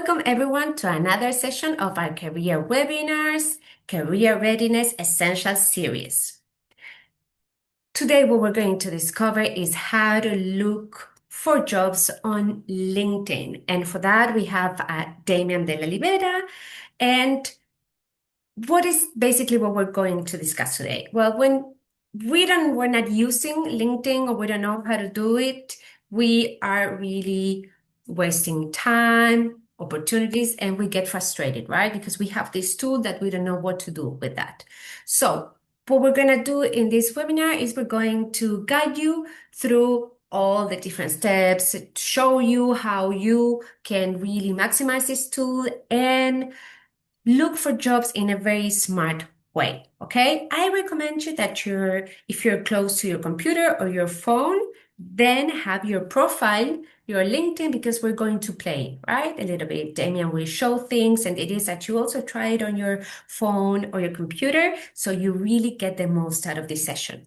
Welcome everyone to another session of our career webinars, Career Readiness Essential Series. Today, what we're going to discover is how to look for jobs on LinkedIn. And for that, we have Damian Della Libera. And what is basically what we're going to discuss today? Well, when we're not using LinkedIn or we don't know how to do it, we are really wasting time, opportunities, and we get frustrated, right? Because we have this tool that we don't know what to do with that. So what we're going to do in this webinar is we're going to guide you through all the different steps, show you how you can really maximize this tool and look for jobs in a very smart way, okay? I recommend you that if you're close to your computer or your phone, then have your profile, your LinkedIn, because we're going to play, right? A little bit. Damian will show things, and it is that you also try it on your phone or your computer, so you really get the most out of this session.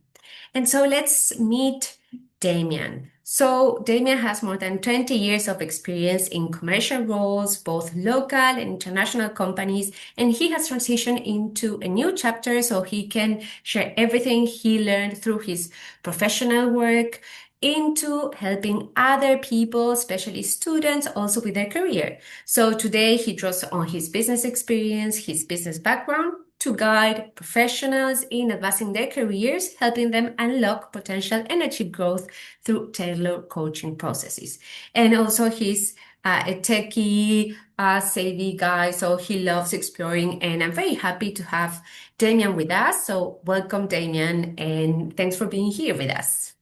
And so let's meet Damian. So Damian has more than 20 years of experience in commercial roles, both local and international companies, and he has transitioned into a new chapter so he can share everything he learned through his professional work into helping other people, especially students, also with their career. So today he draws on his business experience, his business background, to guide professionals in advancing their careers, helping them unlock potential and achieve growth through tailored coaching processes. And also he's a techie, savvy guy, so he loves exploring, and I'm very happy to have Damian with us. So welcome, Damian, and thanks for being here with us.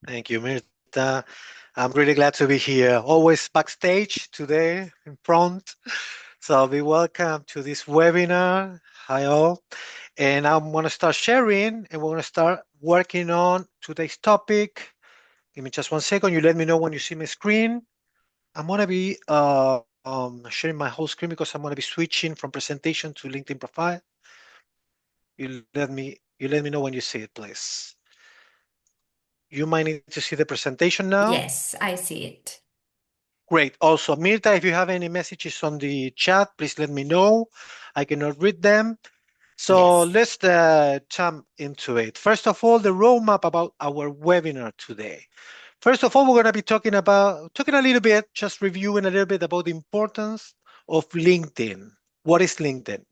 Thank you, Mirta. I'm really glad to be here. Always backstage, today in front. So be welcome to this webinar. Hi all. And I'm going to start sharing and we're going to start working on today's topic. Give me just 1 second. You let me know when you see my screen. I'm going to be sharing my whole screen because I'm going to be switching from presentation to LinkedIn profile. You let me know when you see it, please. You might need to see the presentation now. Yes, I see it. Great. Also, Mirta, if you have any messages on the chat, please let me know. I cannot read them. So Yes. let's jump into it. First of all, the roadmap about our webinar today. First of all, we're going to be talking a little bit, just reviewing a little bit about the importance of LinkedIn. What is LinkedIn?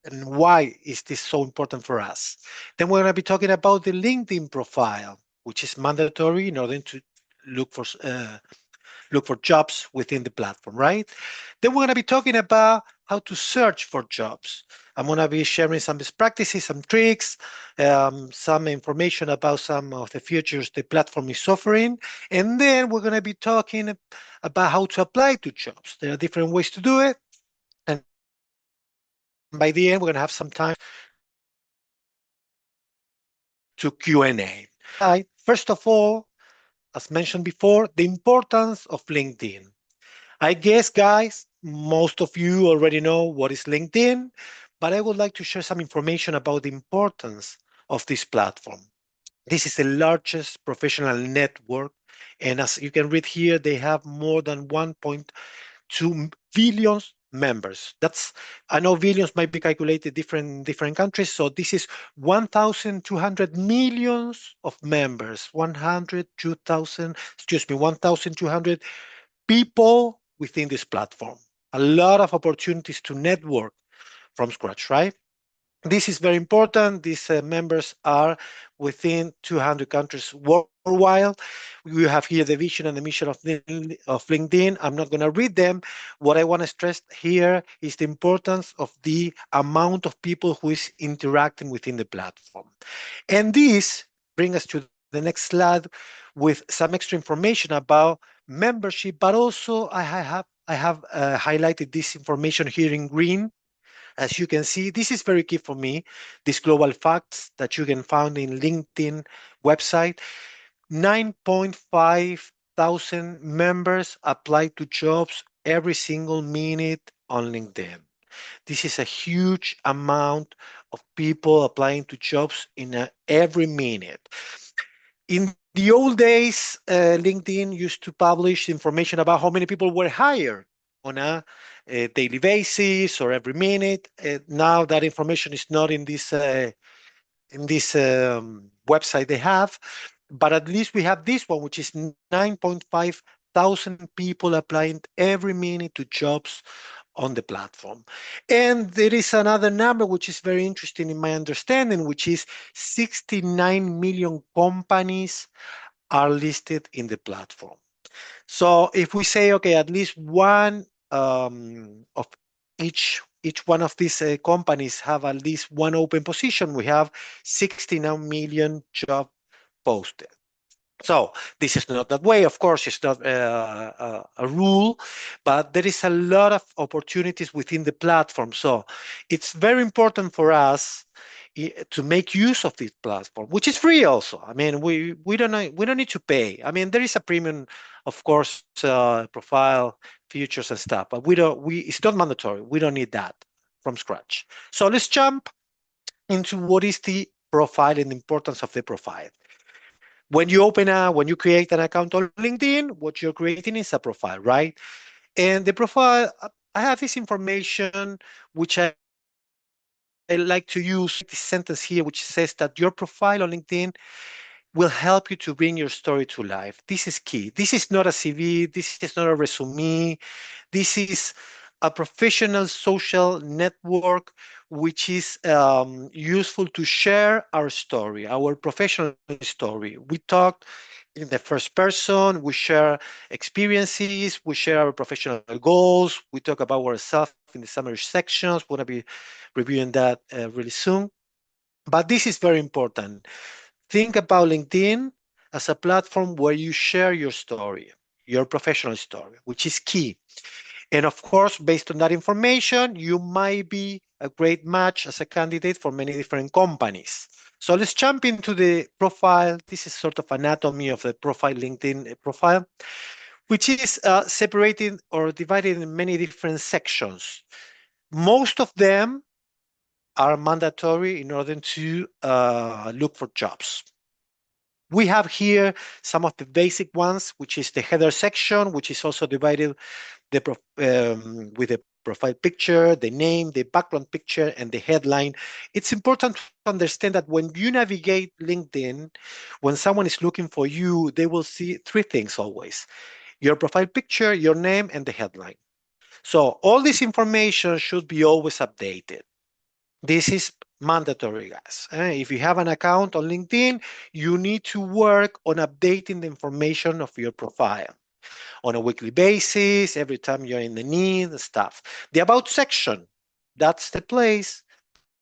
And why is this so important for us? Then we're going to be talking about the LinkedIn profile, which is mandatory in order to look for jobs within the platform, right? Then we're going to be talking about how to search for jobs. I'm going to be sharing some best practices, some tricks, some information about some of the features the platform is offering. And then we're going to be talking about how to apply to jobs. There are different ways to do it. And by the end, we're going to have some time to Q&A. First of all, as mentioned before, the importance of LinkedIn. I guess, guys, most of you already know what is LinkedIn, but I would like to share some information about the importance of this platform. This is the largest professional network, and as you can read here, they have more than 1.2 billion members. I know billions might be calculated different countries, so this is 1,200 millions of members, 1,200 people within this platform. A lot of opportunities to network from scratch, right? This is very important. These members are within 200 countries worldwide. We have here the vision and the mission of LinkedIn. I'm not going to read them. What I want to stress here is the importance of the amount of people who is interacting within the platform. And this brings us to the next slide with some extra information about membership, but also I have highlighted this information here in green. As you can see, this is very key for me, these global facts that you can find in LinkedIn website. 9.5 thousand members apply to jobs every single minute on LinkedIn. This is a huge amount of people applying to jobs in every minute. In the old days, LinkedIn used to publish information about how many people were hired on a daily basis or every minute. Now that information is not in this website they have, but at least we have this one, which is 9.5 thousand people applying every minute to jobs on the platform. And there is another number which is very interesting in my understanding, which is 69 million companies are listed in the platform. So if we say, okay, at least one of each one of these companies have at least one open position, we have 69 million job posted. So this is not that way. Of course, it's not a rule, but there is a lot of opportunities within the platform. So it's very important for us to make use of this platform, which is free also. I mean, we don't need to pay. I mean, there is a premium, of course, profile features and stuff, but we don't. We it's not mandatory. We don't need that from scratch. So let's jump into what is the profile and the importance of the profile. When you create an account on LinkedIn, what you're creating is a profile, right? And the profile, I have this information which I like to use this sentence here, which says that your profile on LinkedIn will help you to bring your story to life. This is key. This is not a CV. This is not a resume. This is a professional social network which is useful to share our story, our professional story. We talk in the first person, we share experiences, we share our professional goals, we talk about ourselves in the summary sections. We're going to be reviewing that really soon. But this is very important. Think about LinkedIn as a platform where you share your story, your professional story, which is key. And of course, based on that information, you might be a great match as a candidate for many different companies. So let's jump into the profile. This is sort of anatomy of the profile, LinkedIn profile, which is separated or divided in many different sections. Most of them are mandatory in order to look for jobs. We have here some of the basic ones, which is the header section, which is also divided with the profile picture, the name, the background picture, and the headline. It's important to understand that when you navigate LinkedIn, when someone is looking for you, they will see three things always: your profile picture, your name, and the headline. So all this information should be always updated. This is mandatory, guys. If you have an account on LinkedIn, you need to work on updating the information of your profile on a weekly basis, every time you're in the need and stuff. The about section, that's the place,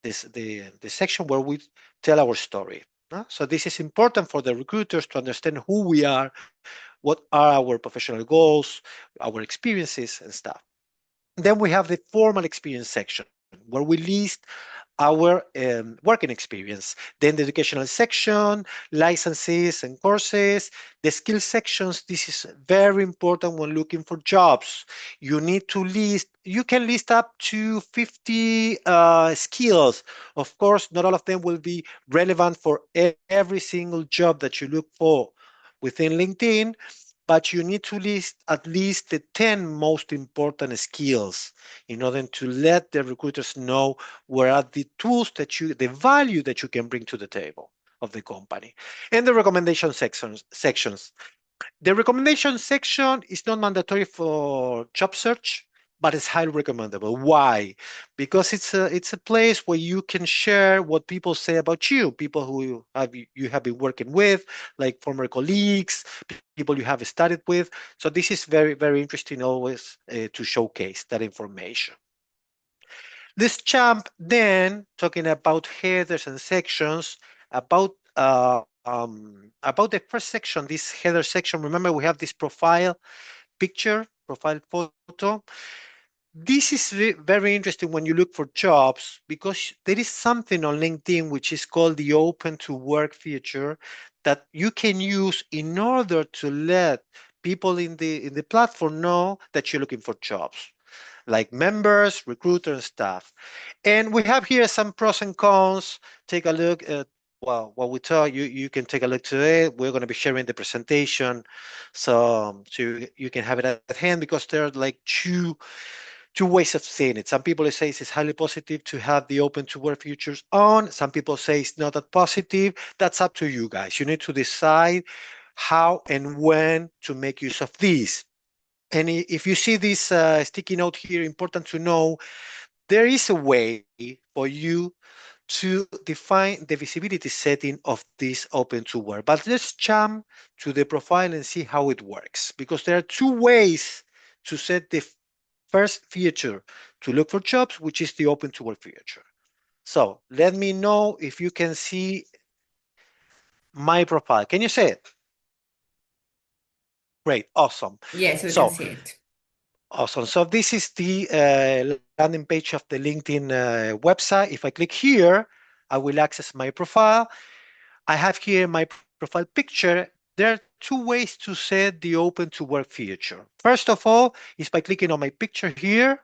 the section where we tell our story. So this is important for the recruiters to understand who we are, what are our professional goals, our experiences and stuff. Then we have the formal experience section where we list our working experience, then the educational section, licenses and courses, the skill sections. This is very important when looking for jobs. You need to list, you can list up to 50 skills. Of course, not all of them will be relevant for every single job that you look for within LinkedIn, but you need to list at least the 10 most important skills in order to let the recruiters know where are the tools that the value that you can bring to the table of the company. And the recommendation sections. The recommendation section is not mandatory for job search, but it's highly recommendable. Why? Because it's a place where you can share what people say about you, people who you have been working with, like former colleagues, people you have studied with. So this is very, very interesting always to showcase that information. Let's jump then, talking about headers and sections, about the first section, this header section. Remember, we have this profile picture, profile photo. This is very interesting when you look for jobs, because there is something on LinkedIn which is called the open to work feature that you can use in order to let people in the platform know that you're looking for jobs, like members, recruiters, and staff. And we have here some pros and cons. Take a look at well, what we taught you, you can take a look to it. We're going to be sharing the presentation, so you can have it at hand, because there are like two ways of seeing it. Some people say it's highly positive to have the open to work features on. Some people say it's not that positive. That's up to you guys. You need to decide how and when to make use of these. And if you see this sticky note here, important to know, there is a way for you to define the visibility setting of this open to work. But let's jump to the profile and see how it works, because there are two ways to set the first feature to look for jobs, which is the open to work feature. So let me know if you can see my profile. Can you see it? Great, awesome. Yes, we can So see it. awesome. So this is the landing page of the LinkedIn website. If I click here, I will access my profile. I have here my profile picture. There are two ways to set the open to work feature. First of all is by clicking on my picture here,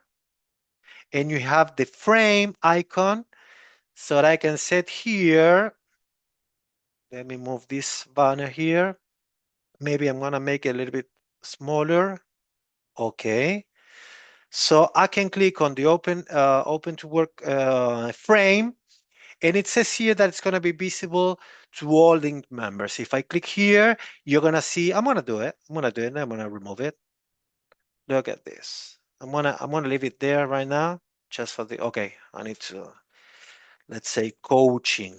and you have the frame icon. So that I can set here, let me move this banner here. Maybe I'm gonna make it a little bit smaller. Okay. So I can click on the open to work frame, and it says here that it's gonna be visible to all linked members. If I click here, you're gonna see, I'm gonna do it. I'm gonna remove it. Look at this. I'm gonna leave it there right now, just for the, okay, I need to, let's say coaching.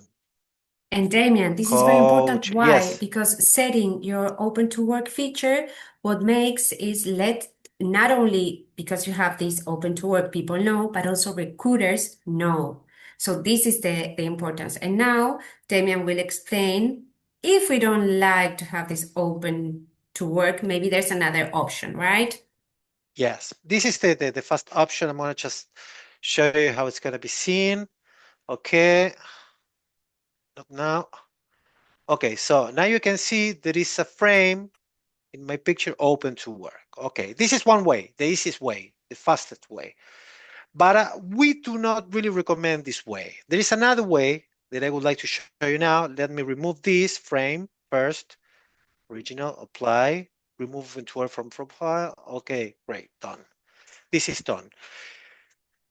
And Damian, this is very important. Coach, Why? yes. Because setting your open to work feature, what makes is let not only because you have these open to work people know, but also recruiters know. So this is the importance. And now Damian will explain if we don't like to have this open to work, maybe there's another option, right? Yes, this is the first option. I'm gonna just show you how it's gonna be seen. Okay, look now. Okay, so now you can see there is a frame in my picture open to work. Okay, this is one way, the easiest way, the fastest way. But we do not really recommend this way. There is another way that I would like to show you now. Let me remove this frame first. Original, apply, remove into from profile. Okay, great, done. This is done.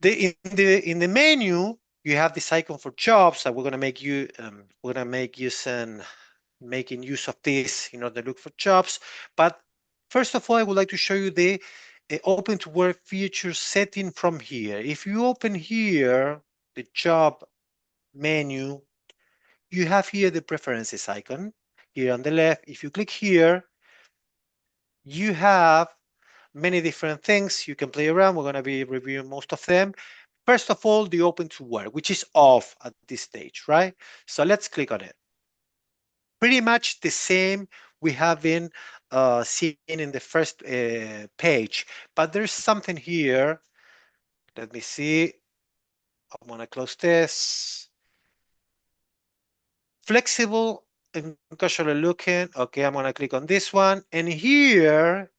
In the menu, you have this icon for jobs that we're gonna make use and making use of this in order to look for jobs. But first of all, I would like to show you the open to work feature setting from here. If you open here the job menu, you have here the preferences icon here on the left. If you click here, you have many different things you can play around. We're going to be reviewing most of them. First of all, the open to work, which is off at this stage, right? So let's click on it. Pretty much the same we have been seeing in the first page, but there's something here. Let me see. I'm going to close this. Flexible and casually looking. Okay, I'm going to click on this one. And here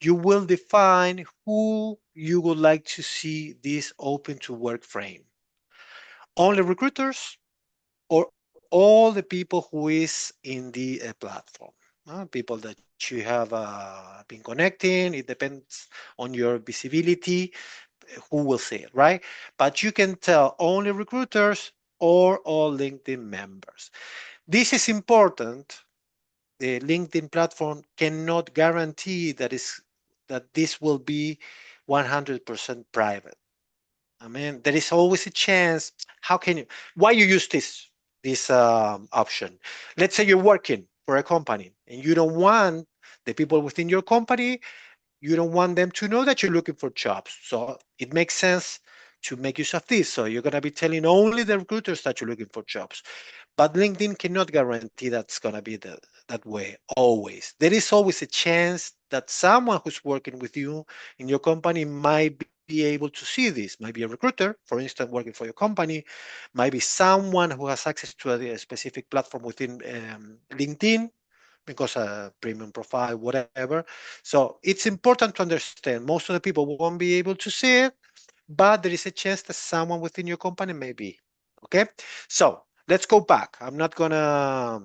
you will define who you would like to see this open to work frame. Only recruiters or all the people who is in the platform. People that you have been connecting. It depends on your visibility, who will see it, right? But you can tell only recruiters or all LinkedIn members. This is important. The LinkedIn platform cannot guarantee that this will be 100% private. I mean, there is always a chance. How can you? Why you use this option? Let's say you're working for a company and you don't want the people within your company. You don't want them to know that you're looking for jobs. So it makes sense to make use of this. So you're gonna be telling only the recruiters that you're looking for jobs. But LinkedIn cannot guarantee that's going to be that way always. There is always a chance that someone who's working with you in your company might be able to see this. Might be a recruiter, for instance, working for your company, might be someone who has access to a specific platform within LinkedIn because a premium profile, whatever. So it's important to understand most of the people won't be able to see it, but there is a chance that someone within your company may be. Okay, so let's go back. I'm not gonna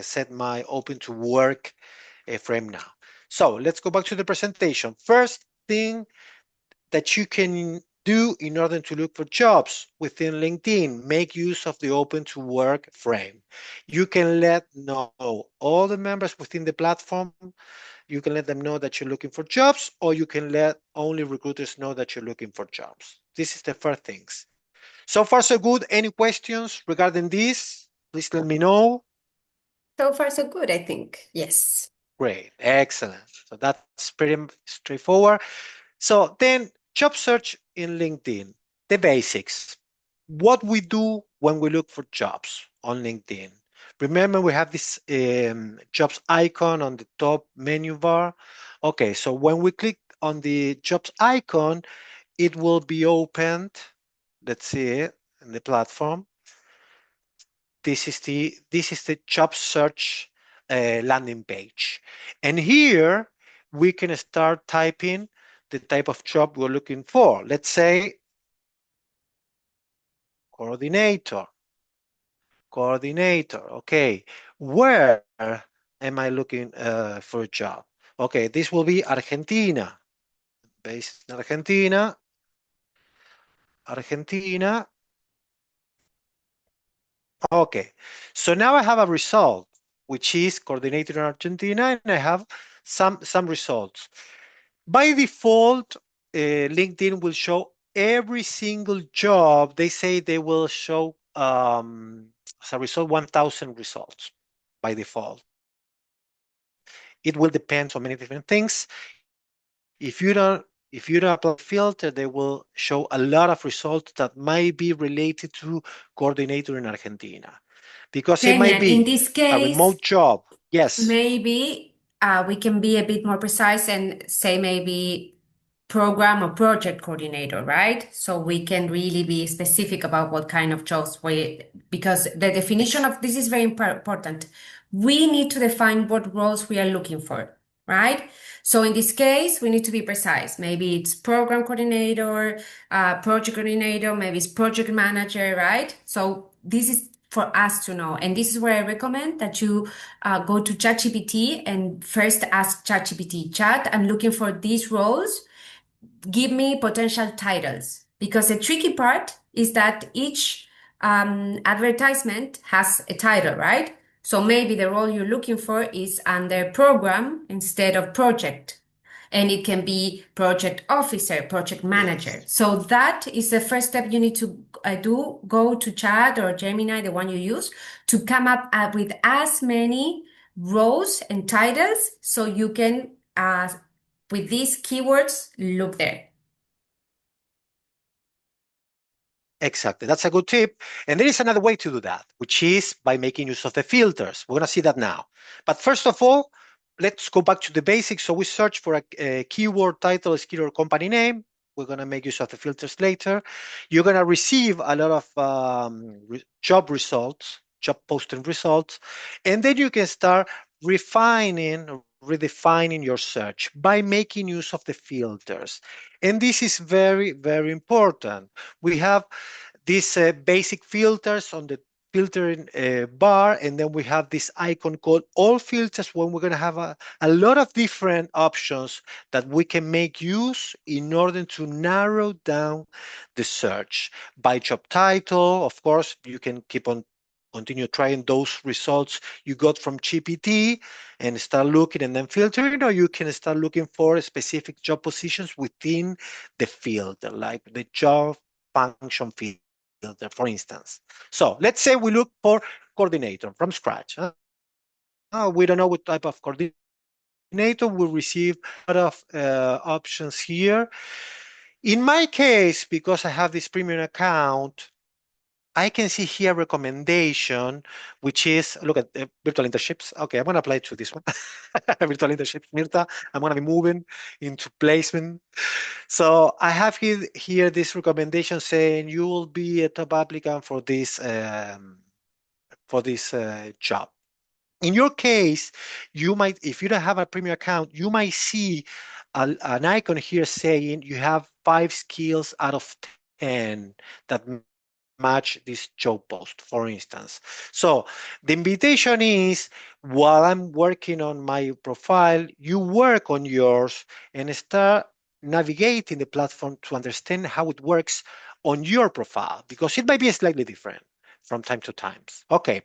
set my open to work frame now. So let's go back to the presentation. First thing that you can do in order to look for jobs within LinkedIn, make use of the open to work frame. You can let know all the members within the platform. You can let them know that you're looking for jobs, or you can let only recruiters know that you're looking for jobs. This is the first things. So far, so good. Any questions regarding this? Please let me know. So far, so good, I think. Yes. Great, excellent. So that's pretty straightforward. So then job search in LinkedIn, the basics. What we do when we look for jobs on LinkedIn. Remember, we have this jobs icon on the top menu bar. Okay, so when we click on the jobs icon, it will be opened. Let's see it in the platform. This is the job search landing page, and here we can start typing the type of job we're looking for. Let's say coordinator. Okay, where am I looking for a job? Okay, this will be Argentina, based in Argentina. Argentina. Okay, so now I have a result, which is coordinator in Argentina, and I have some results. By default, LinkedIn will show every single job. They say they will show as a result 1,000 results by default. It will depend on many different things. If you don't apply the filter, they will show a lot of results that might be related to coordinator in Argentina, because it might Damian, be in this a remote case, job. Yes, maybe we can be a bit more precise and say maybe program or project coordinator, right? So we can really be specific about what kind of jobs because the definition of this is very important. We need to define what roles we are looking for, right? So in this case, we need to be precise. Maybe it's program coordinator, project coordinator, maybe it's project manager, right? So this is for us to know. And this is where I recommend that you go to ChatGPT and first ask ChatGPT, Chat, I'm looking for these roles. Give me potential titles. Because the tricky part is that each advertisement has a title, right? So maybe the role you're looking for is under program instead of project. And it can be project officer, project manager. yes, So that is the first step you need to do. Go to Chat or Gemini, the one you use, to come up with as many roles and titles so you can, with these keywords, look there. exactly. That's a good tip. And there is another way to do that, which is by making use of the filters. We're going to see that now. But first of all, let's go back to the basics. So we search for a keyword title, a skill or company name. We're going to make use of the filters later. You're going to receive a lot of job results, job posting results, and then you can start refining, redefining your search by making use of the filters. And this is very, very important. We have these basic filters on the filtering bar, and then we have this icon called all filters, when we're going to have a lot of different options that we can make use in order to narrow down the search by job title. Of course, you can keep on continue trying those results you got from GPT and start looking and then filtering, or you can start looking for specific job positions within the field, like the job function filter, for instance. So let's say we look for coordinator from scratch. We don't know what type of coordinator. We receive a lot of options here. In my case, because I have this premium account, I can see here recommendation, which is look at the virtual internships. Okay, I'm gonna apply to this one. Virtual internships, Mirta. I'm gonna be moving into placement. So I have here this recommendation saying you will be a top applicant for this job. In your case, you might, if you don't have a premium account, you might see an icon here saying you have 5 skills out of 10 that match match this job post, for instance. So the invitation is, while I'm working on my profile, you work on yours and start navigating the platform to understand how it works on your profile, because it might be slightly different from time to time. Okay,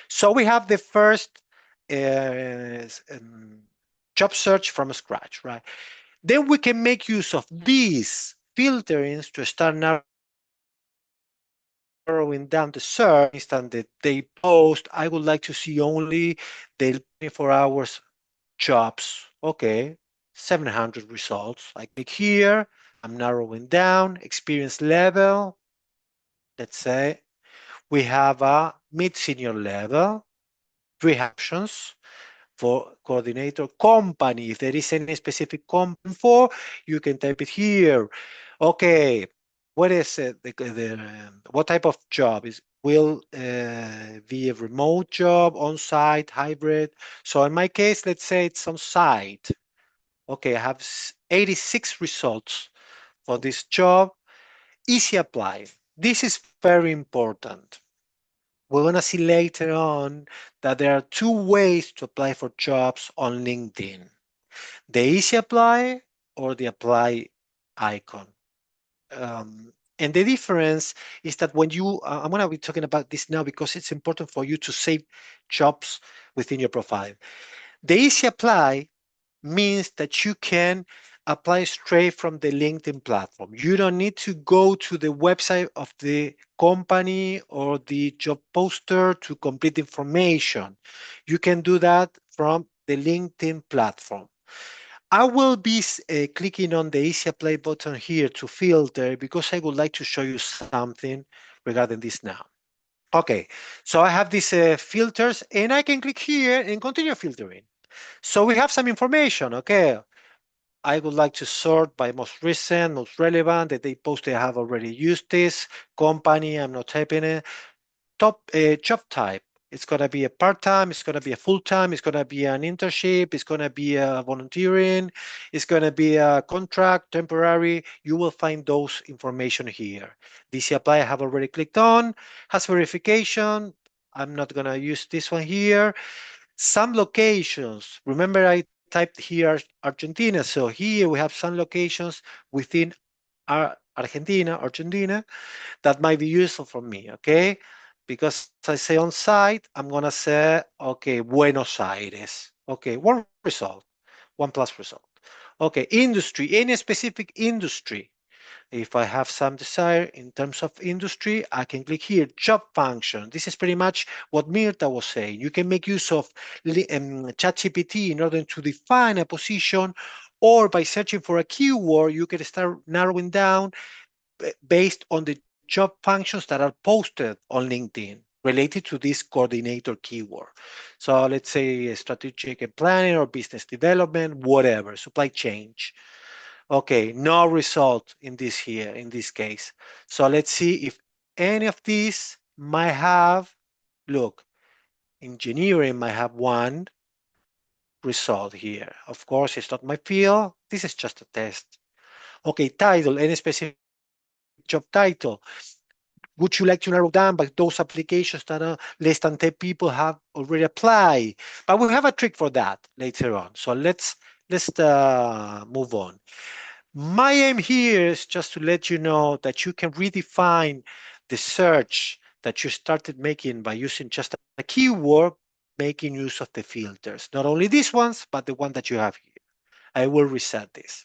so we have the first job search from scratch, right? Then we can make use of these filterings to start narrowing down the search. For instance, the day post, I would like to see only the 24 hours jobs. Okay, 700 results. I click here, I'm narrowing down, experience level. Let's say we have a mid-senior level, we have options for coordinator company. If there is any specific company for, you can type it here. Okay, what is it? What type of job is will be a remote job, on-site, hybrid? So in my case, let's say it's on-site. Okay, I have 86 results for this job. Easy apply. This is very important. We're going to see later on that there are two ways to apply for jobs on LinkedIn: the easy apply or the apply icon. And the difference is that when you, I'm going to be talking about this now because it's important for you to save jobs within your profile. The easy apply means that you can apply straight from the LinkedIn platform. You don't need to go to the website of the company or the job poster to complete information. You can do that from the LinkedIn platform. I will be clicking on the easy apply button here to filter because I would like to show you something regarding this now. Okay, so I have these filters and I can click here and continue filtering. So we have some information. Okay, I would like to sort by most recent, most relevant, that they posted. I have already used this company. I'm not typing it. Top job type. It's going to be a part-time. It's going to be a full-time. It's going to be an internship. It's going to be a volunteering. It's going to be a contract, temporary. You will find those information here. DC apply I have already clicked on. Has verification. I'm not going to use this one here. Some locations, remember I typed here Argentina, so here we have some locations within Argentina, that might be useful for me, okay? Because I say on site, I'm gonna say, okay, Buenos Aires. Okay, one result, one plus result. Okay, industry, any specific industry. If I have some desire in terms of industry, I can click here, job function. This is pretty much what Mirta was saying. You can make use of ChatGPT in order to define a position, or by searching for a keyword, you can start narrowing down based on the job functions that are posted on LinkedIn related to this coordinator keyword. So let's say strategic planning or business development, whatever, supply chain. Okay, no result in this here, in this case. So let's see if any of these might have, look, engineering might have one result here. Of course, it's not my field. This is just a test. Okay, title, any specific job title. Would you like to narrow down by those applications that less than 10 people have already applied? But we have a trick for that later on. So let's move on. My aim here is just to let you know that you can redefine the search that you started making by using just a keyword, making use of the filters. Not only these ones, but the one that you have here. I will reset this.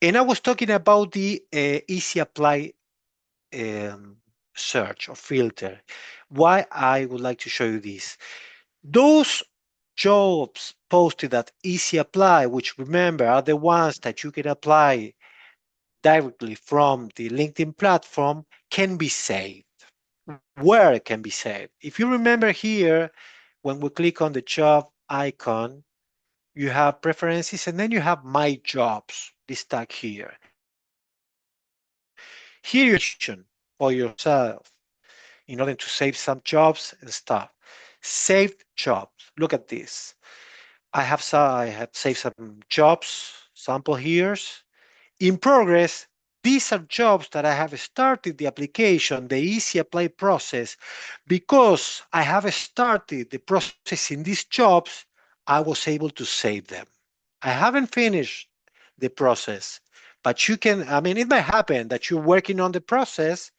And I was talking about the easy apply um, search or filter. Why I would like to show you this. Those jobs posted at easy apply, which remember are the ones that you can apply directly from the LinkedIn platform, can be saved. Where it can be saved? If you remember here, when we click on the job icon, you have preferences and then you have my jobs, this tag here. Here you have information for yourself in order to save some jobs and stuff. Saved jobs. Look at this. I have saved some jobs, sample here. In progress, these are jobs that I have started the application, the easy apply process. Because I have started the process in these jobs, I was able to save them. I haven't finished the process, but you can, I mean, it might happen that you're working on the process.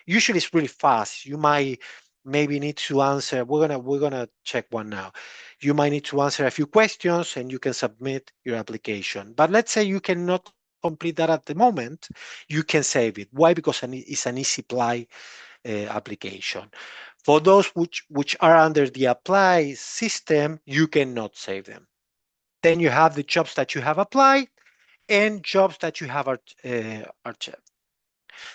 Usually it's really fast. You might maybe need to answer. We're gonna check one now. You might need to answer a few questions and you can submit your application. But let's say you cannot complete that at the moment, you can save it. Why? Because it's an easy apply application. For those which are under the apply system, you cannot save them. Then you have the jobs that you have applied and jobs that you have archived.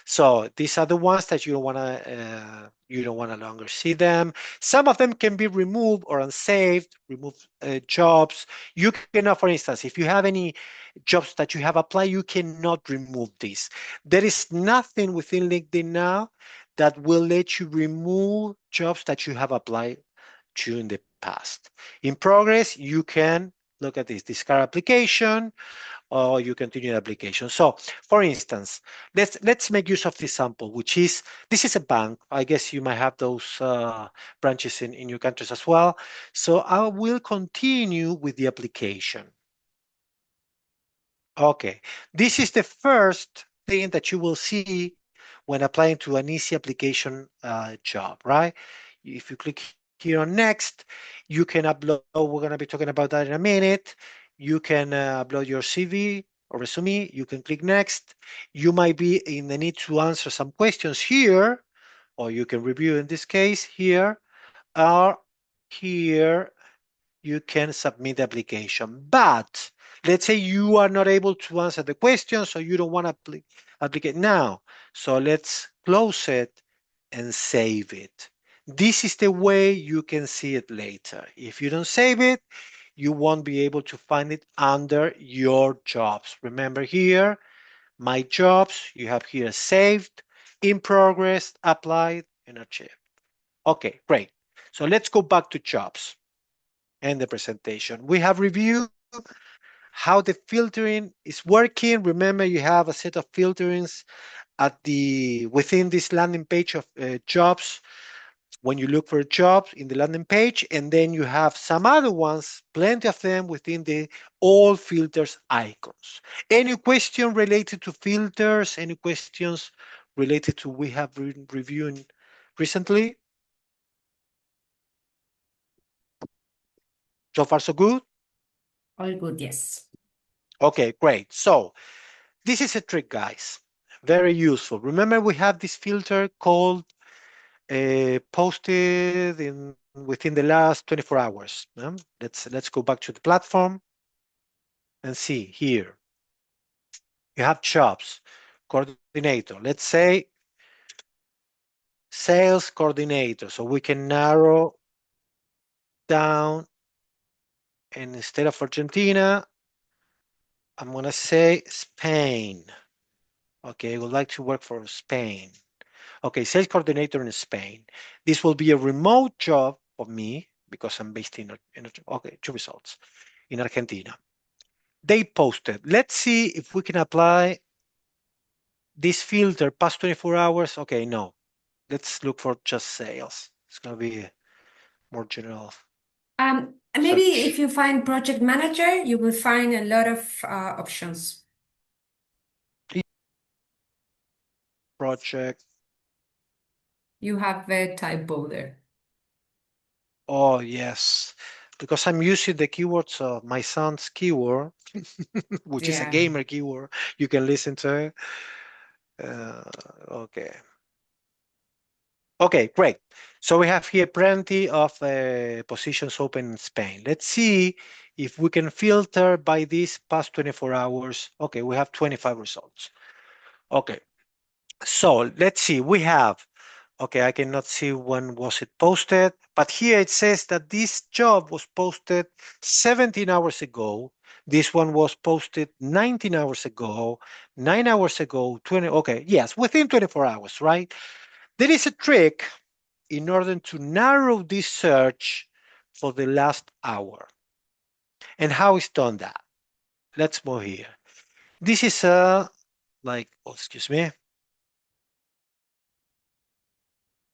So these are the ones that you don't want to longer see them. Some of them can be removed or unsaved, remove jobs. You cannot, for instance, if you have any jobs that you have applied, you cannot remove these. There is nothing within LinkedIn now that will let you remove jobs that you have applied during the past. In progress, you can look at this discard application, or you continue the application. So for instance, let's make use of this sample, which is, this is a bank. I guess you might have those branches in your countries as well. So I will continue with the application. Okay, this is the first thing that you will see when applying to an easy application job, right? If you click here on next, you can upload, we're going to be talking about that in a minute. You can upload your CV or resume, you can click next. You might be in the need to answer some questions here, or you can review in this case here, or here you can submit the application. But let's say you are not able to answer the question, so you don't want to apply now. So let's close it and save it. This is the way you can see it later. If you don't save it, you won't be able to find it under your jobs. Remember here, my jobs, you have here saved, in progress, applied, and achieved. Okay, great. So let's go back to jobs and the presentation. We have reviewed how the filtering is working. Remember, you have a set of filterings within this landing page of jobs when you look for jobs in the landing page, and then you have some other ones, plenty of them within the all filters icons. Any question related to filters? Any questions related to we have been reviewing recently? So far, so good? All good, yes. Okay, great. So this is a trick, guys. Very useful. Remember, we have this filter called posted in within the last 24 hours. Let's go back to the platform and see here. You have jobs, coordinator. Let's say sales coordinator. So we can narrow down, and instead of Argentina, I'm gonna say Spain. Okay, I would like to work for Spain. Okay, sales coordinator in Spain. This will be a remote job for me because I'm based okay, two results in Argentina. They posted. Let's see if we can apply this filter past 24 hours. Okay, no. Let's look for just sales. It's going to be a more general Maybe search. if you find project manager, you will find a lot of options. Project. You have a typo there. Oh, yes. Because I'm using the keywords of my son's keyword, which is a Yeah. gamer keyword. You can listen to it. Okay. Okay, great. So we have here plenty of positions open in Spain. Let's see if we can filter by these past 24 hours. Okay, we have 25 results. Okay, so let's see. We have, okay, I cannot see when was it posted, but here it says that this job was posted 17 hours ago. This one was posted 19 hours ago, 9 hours ago, 20. Okay, yes, within 24 hours, right? There is a trick in order to narrow this search for the last hour. And how is done that? Let's move here. This is a like, oh, excuse me.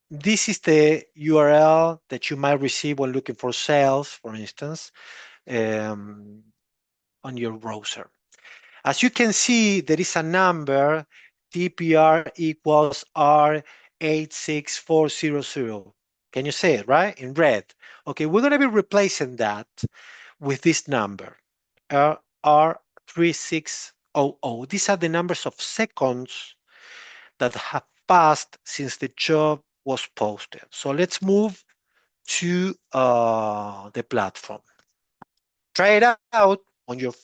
This is the URL that you might receive when looking for sales, for instance, um, on your browser. As you can see, there is a number, TPR equals R86400. Can you see it, right? In red. Okay, we're going to be replacing that with this number, R3600. These are the numbers of seconds that have passed since the job was posted. So let's move to the platform. Try it out when you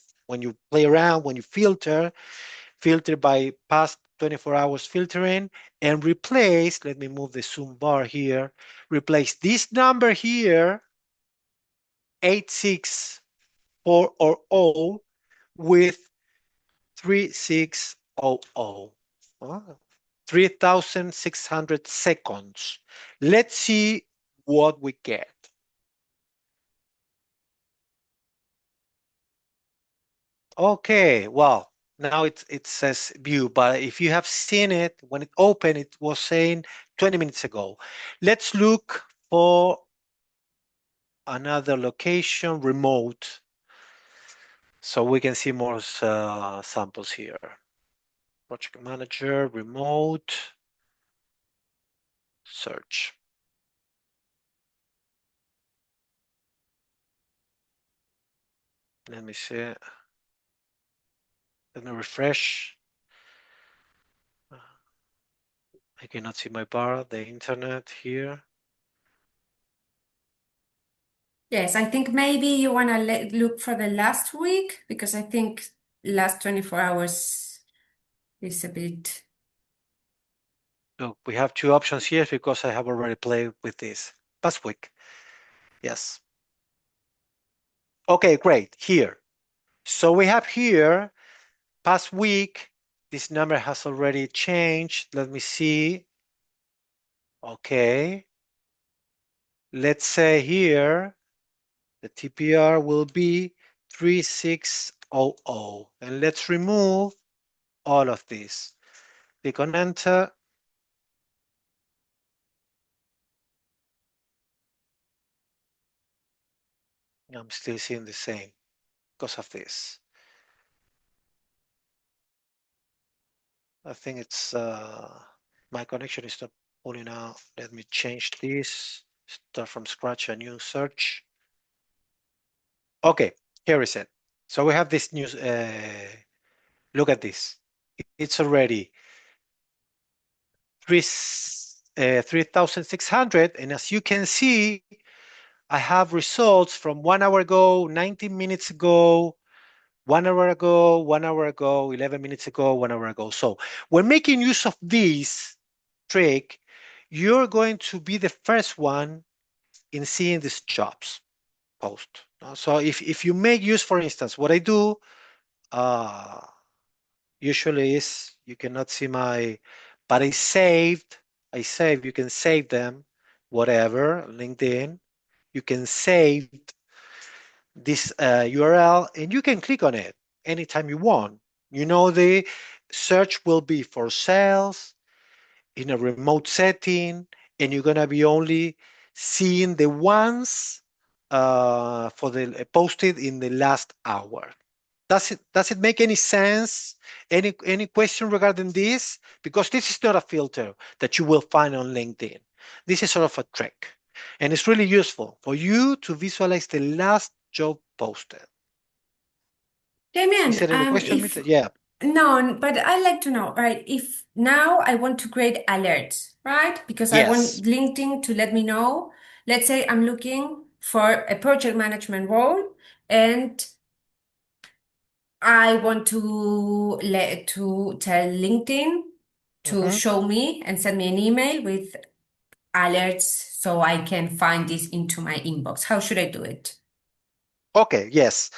play around, when you filter by past 24 hours filtering, and replace, let me move the zoom bar here, replace this number here, 86400, with 3600. 3,600 seconds. Let's see what we get. Okay, well, now it says view, but if you have seen it, when it opened, it was saying 20 minutes ago. Let's look for another location, remote, so we can see more samples here. Project manager, remote, search. Let me see. Let me refresh. I cannot see my bar, the internet here. Yes, I think maybe you want to look for the last week because I think last 24 hours is a bit. Look, we have two options here because I have already played with this past week. Yes. Okay, great. Here. So we have here past week. This number has already changed. Let me see. Okay. Let's say here the TPR will be 3600. And let's remove all of this. Click on enter. I'm still seeing the same because of this. I think it's my connection is not pulling out. Let me change this. Start from scratch, a new search. Okay, here is it. So we have this news. Look at this. It's already 3,600. And as you can see, I have results from 1 hour ago, 19 minutes ago, 1 hour ago, 1 hour ago, 11 minutes ago, 1 hour ago. So when making use of this trick, you're going to be the first one in seeing these jobs post. So if you make use, for instance, what I do usually is, you cannot see my, but I saved, you can save them, whatever, LinkedIn, you can save this URL and you can click on it anytime you want. You know, the search will be for sales in a remote setting, and you're gonna be only seeing the ones for the posted in the last hour. Does it make any sense? Any question regarding this? Because this is not a filter that you will find on LinkedIn. This is sort of a trick, and it's really useful for you to visualize the last job posted. Is Damian, there any question, if Mita? Yeah. no, but I like to know, right? If now I want to create alerts, right? Because I want Yes. LinkedIn to let me know. Let's say I'm looking for a project management role and I want to tell LinkedIn to Mhm. show me and send me an email with alerts so I can find this into my inbox. How should I do it? Okay. Yes.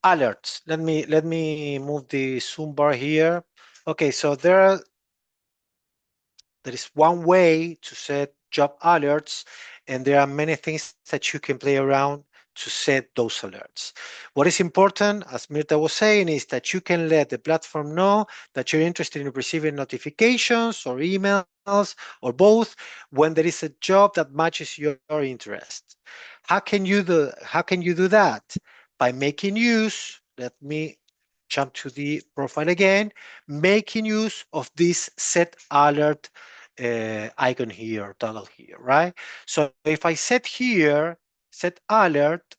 Alerts. Let me move the zoom bar here. Okay. So there is one way to set job alerts, and there are many things that you can play around to set those alerts. What is important, as Mirta was saying, is that you can let the platform know that you're interested in receiving notifications or emails or both when there is a job that matches your interest. How can you do that? By making use, let me jump to the profile again, making use of this set alert icon here, toggle here, right? So if I set here, set alert,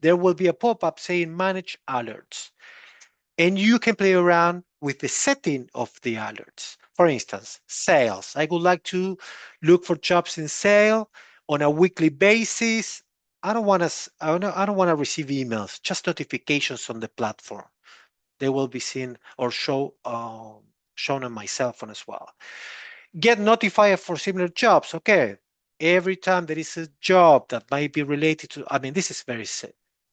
there will be a pop-up saying manage alerts. And you can play around with the setting of the alerts. For instance, sales. I would like to look for jobs in sale on a weekly basis. I don't want to receive emails, just notifications on the platform. They will be seen or shown on my cell phone as well. Get notified for similar jobs. Okay, every time there is a job that might be related to, I mean, this is very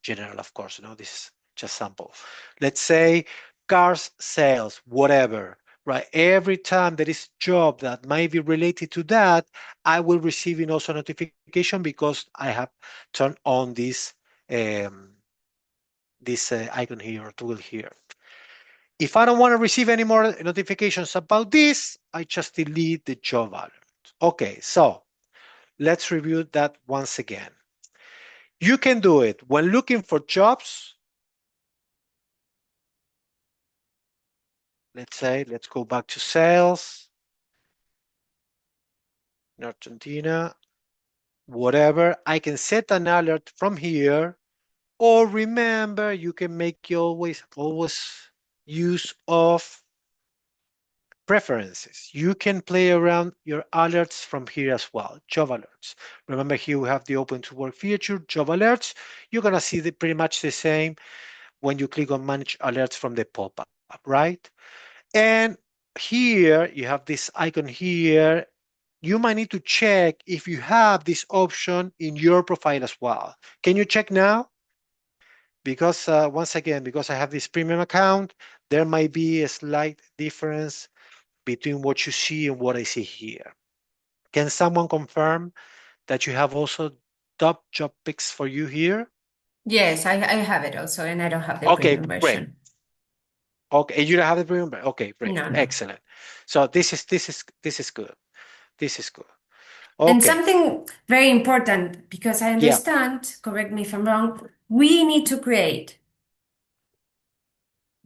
general, of course, this is just sample. Let's say cars sales, whatever, right? Every time there is a job that might be related to that, I will receive also notification because I have turned on um, this icon here or tool here. If I don't want to receive any more notifications about this, I just delete the job alert. Okay, so let's review that once again. You can do it when looking for jobs. Let's go back to sales in Argentina, whatever. I can set an alert from here, or remember, you can make always use of preferences. You can play around your alerts from here as well, job alerts. Remember here we have the open to work feature, job alerts. You're gonna see pretty much the same when you click on manage alerts from the pop-up, right? And here you have this icon here. You might need to check if you have this option in your profile as well. Can you check now? Because once again, because I have this premium account, there might be a slight difference between what you see and what I see here. Can someone confirm that you have also top job picks for you here? Yes, I have it also, and I don't have the Okay, premium great. version. Okay, you don't have the premium. Okay, great, No, no. excellent. So this is good. This is good. And Okay, something very important, because I yeah, understand, correct me if I'm wrong, we need to create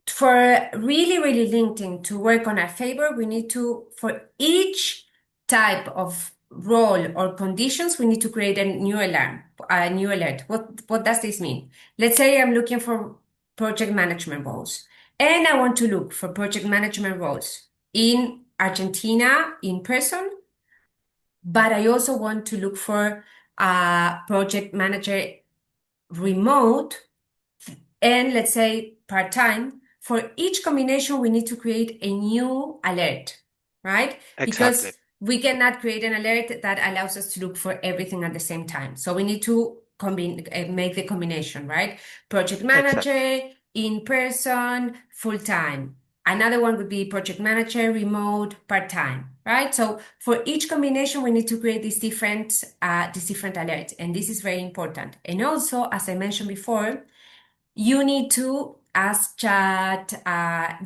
for really, really LinkedIn to work on our favor, we need to, for each type of role or conditions, we need to create a new alarm, a new alert. What does this mean? Let's say I'm looking for project management roles, and I want to look for project management roles in Argentina in person, but I also want to look for a project manager remote and let's say part-time. For each combination, we need to create a new alert, right? exactly, Because we cannot create an alert that allows us to look for everything at the same time. So we need to make the combination, right? Project exactly. manager, in person, full-time. Another one would be project manager, remote, part-time, right? So for each combination, we need to create these different alerts, and this is very important. And also, as I mentioned before, you need to ask chat,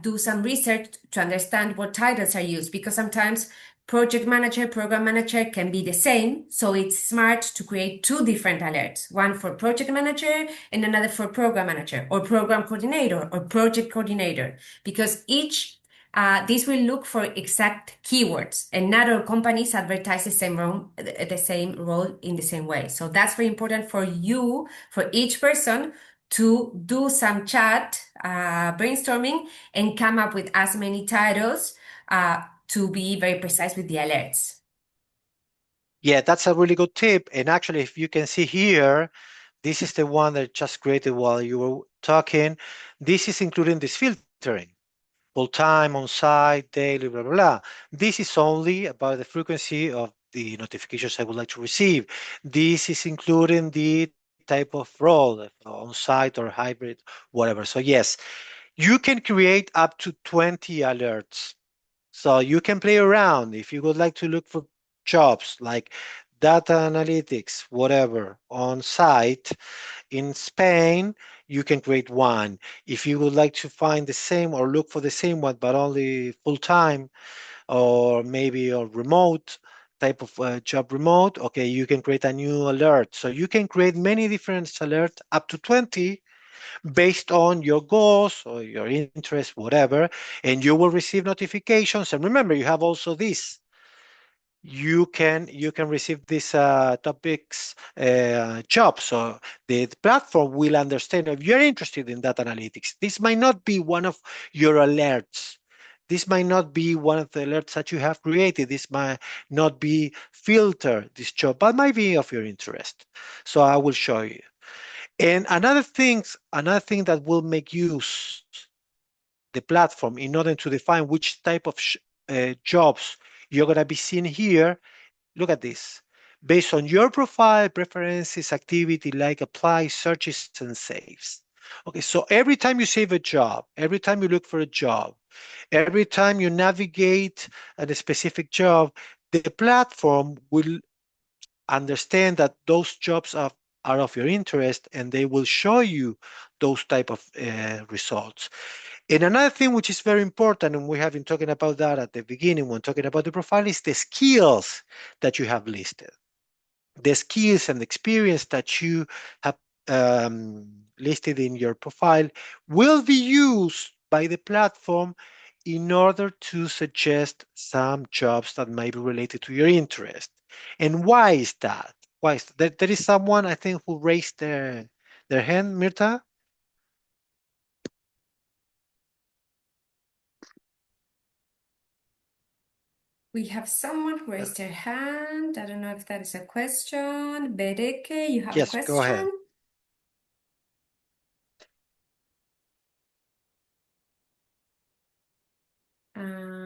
do some research to understand what titles are used, because sometimes project manager, program manager can be the same. So it's smart to create two different alerts, one for project manager and another for program manager or program coordinator or project coordinator, because this will look for exact keywords, and not all companies advertise the same role in the same way. So that's very important for you, for each person, to do some chat brainstorming and come up with as many titles to be very precise with the alerts. Yeah, that's a really good tip. And actually, if you can see here, this is the one that I just created while you were talking. This is including this filtering. Full time, on site, daily, blah, blah, blah. This is only about the frequency of the notifications I would like to receive. This is including the type of role, on site or hybrid, whatever. So, yes, you can create up to 20 alerts. So, you can play around if you would like to look for jobs like data analytics, whatever, on site. in Spain, you can create one. If you would like to find the same or look for the same one, but only full time or maybe a remote type of job remote, okay, you can create a new alert. So you can create many different alerts, up to 20, based on your goals or your interests, whatever, and you will receive notifications. And remember, you have also this. You can receive these topics job. So the platform will understand if you're interested in data analytics. This might not be one of your alerts. This might not be one of the alerts that you have created. This might not be filtered, this job, but might be of your interest. So I will show you. And another thing that will make use the platform in order to define which type of jobs you're going to be seeing here. Look at this. Based on your profile, preferences, activity, like apply, searches, and saves. Okay, so every time you save a job, every time you look for a job, every time you navigate at a specific job, the platform will understand that those jobs are of your interest, and they will show you those type of results. And another thing which is very important, and we have been talking about that at the beginning when talking about the profile, is the skills that you have listed. The skills and experience that you have listed in your profile will be used by the platform in order to suggest some jobs that might be related to your interest. And why is that? Why is that? There is someone, I think, who raised their hand, Mirta. We have someone who raised their hand. I don't know if that is a question. Bereke, you have a Yes, go ahead. question?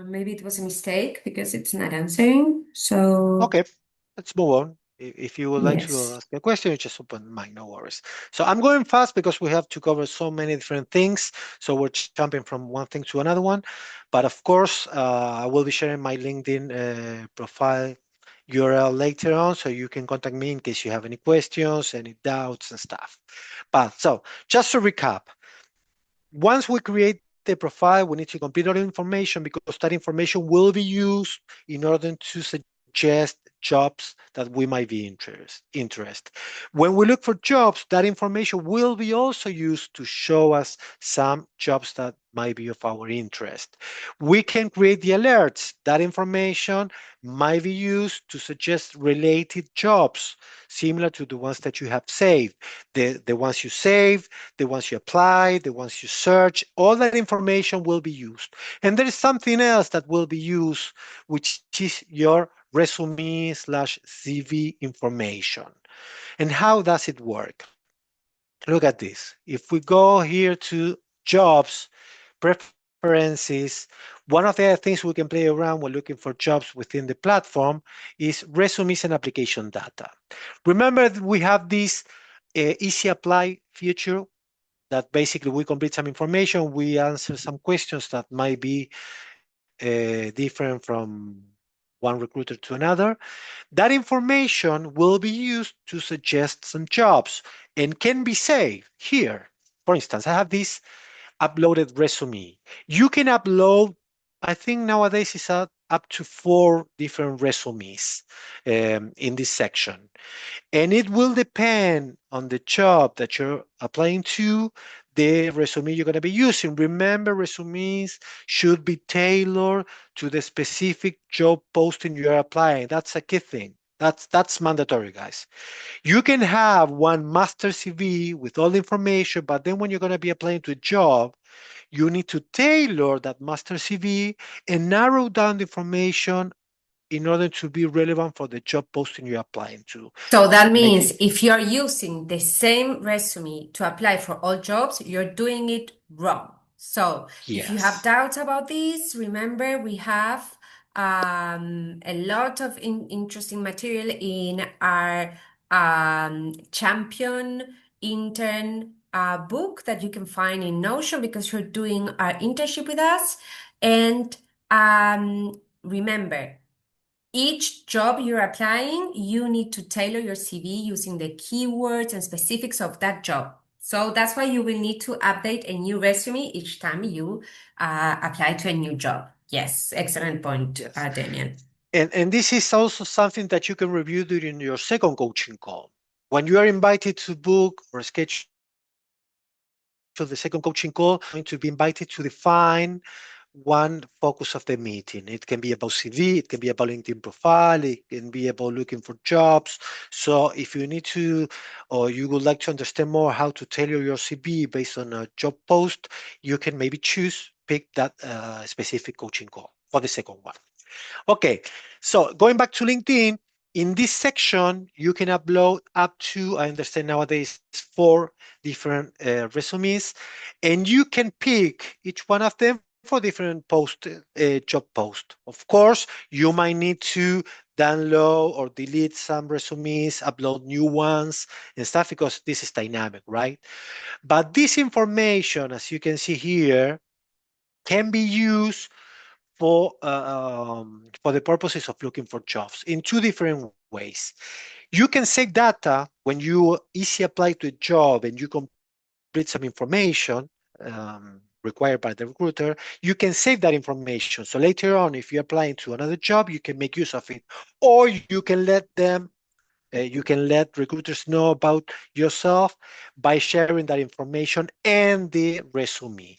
Maybe it was a mistake because it's not answering. So, Okay, let's move on. If you would like to yes. ask a question, you just open mic, no worries. So I'm going fast because we have to cover so many different things. So we're jumping from one thing to another one. But of course, I will be sharing my LinkedIn profile URL later on, so you can contact me in case you have any questions, any doubts and stuff. But so just to recap, once we create the profile, we need to complete all the information because that information will be used in order to suggest jobs that we might be interest. When we look for jobs, that information will be also used to show us some jobs that might be of our interest. We can create the alerts. That information might be used to suggest related jobs similar to the ones that you have saved. The ones you save, the ones you apply, the ones you search, all that information will be used. And there is something else that will be used, which is your resume/CV information. And how does it work? Look at this. If we go here to jobs, preferences, one of the things we can play around when looking for jobs within the platform is resumes and application data. Remember that we have this easy apply feature that basically we complete some information, we answer some questions that might be different from one recruiter to another. That information will be used to suggest some jobs and can be saved here. For instance, I have this uploaded resume. You can upload, I think nowadays it's up to 4 different resumes in this section. And it will depend on the job that you're applying to, the resume you're going to be using. Remember, resumes should be tailored to the specific job posting you're applying. That's a key thing. That's mandatory, guys. You can have one master CV with all the information, but then when you're going to be applying to a job, you need to tailor that master CV and narrow down the information in order to be relevant for the job posting you're applying to. So that Make means it, if you're using the same resume to apply for all jobs, you're doing it wrong. So if you have yes. doubts about this, remember we have a lot of interesting material in our champion intern book that you can find in Notion because you're doing our internship with us. And remember, each job you're applying, you need to tailor your CV using the keywords and specifics of that job. So that's why you will need to update a new resume each time you apply to a new job. Yes, excellent point, Yes. Damian. And this is also something that you can review during your second coaching call. When you are invited to book or schedule the second coaching call, you are going to be invited to define one focus of the meeting. It can be about CV, it can be about LinkedIn profile, it can be about looking for jobs. So if you need to, or you would like to understand more how to tailor your CV based on a job post, you can maybe pick that specific coaching call for the second one. Okay, so going back to LinkedIn, in this section, you can upload up to, I understand nowadays, 4 different resumes, and you can pick each one of them for different job post. Of course, you might need to download or delete some resumes, upload new ones and stuff because this is dynamic, right? But this information, as you can see here, can be used for the purposes of looking for jobs in 2 different ways. You can save data when you easy apply to a job and you complete some information required by the recruiter. You can save that information. So later on, if you're applying to another job, you can make use of it, or you can let recruiters know about yourself by sharing that information and the resume.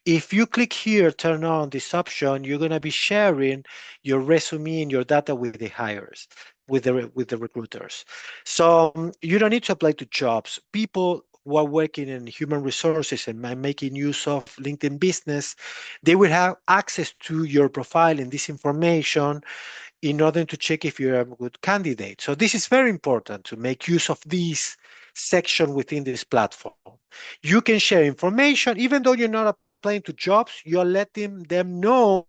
If you click here, turn on this option, you're going to be sharing your resume and your data with the hires, with the recruiters. So you don't need to apply to jobs. People who are working in human resources and making use of LinkedIn Business, they will have access to your profile and this information in order to check if you're a good candidate. So this is very important to make use of this section within this platform. You can share information, even though you're not applying to jobs, you're letting them know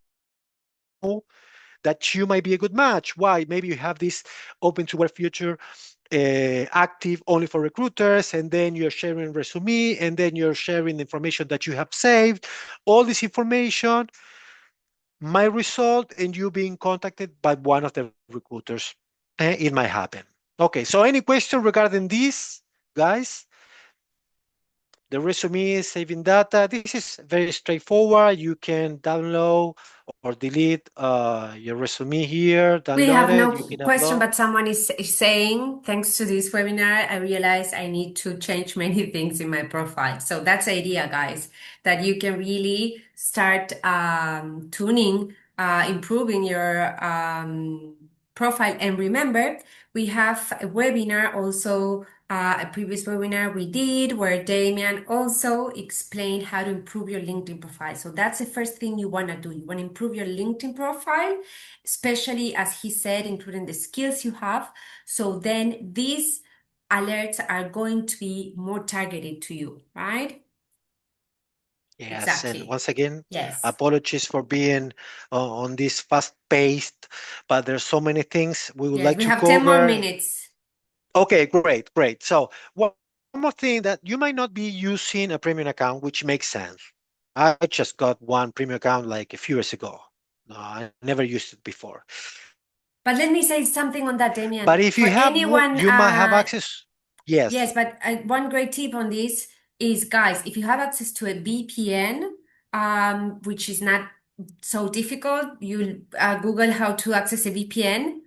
that you might be a good match. Why? Maybe you have this open to work future active only for recruiters, and then you're sharing resume, and then you're sharing the information that you have saved. All this information might result in you being contacted by one of the recruiters. It might happen. Okay, so any question regarding this, guys? The resume saving data. This is very straightforward. You can download or delete your resume here, We download have it, no you can question, upload. but someone is saying, thanks to this webinar, I realized I need to change many things in my profile. So that's the idea, guys, that you can really start tuning, improving your profile. And remember, we have a webinar also, a previous webinar we did where Damian also explained how to improve your LinkedIn profile. So that's the first thing you want to do. You want to improve your LinkedIn profile, especially as he said, including the skills you have. So then these alerts are going to be more targeted to you, right? Yes, and Exactly. once again, Yes. apologies for being on this fast-paced, but there's so many things we would Yes, like we to have 10 more cover. minutes. Okay, great, great. So one more thing that you might not be using a premium account, which makes sense. I just got one premium account like a few years ago. No, I never used it before. But let me say something on that, But if Damian. you have For more, you anyone, might have access. Yes. yes, but one great tip on this is, guys, if you have access to a VPN, which is not so difficult, you Google how to access a VPN.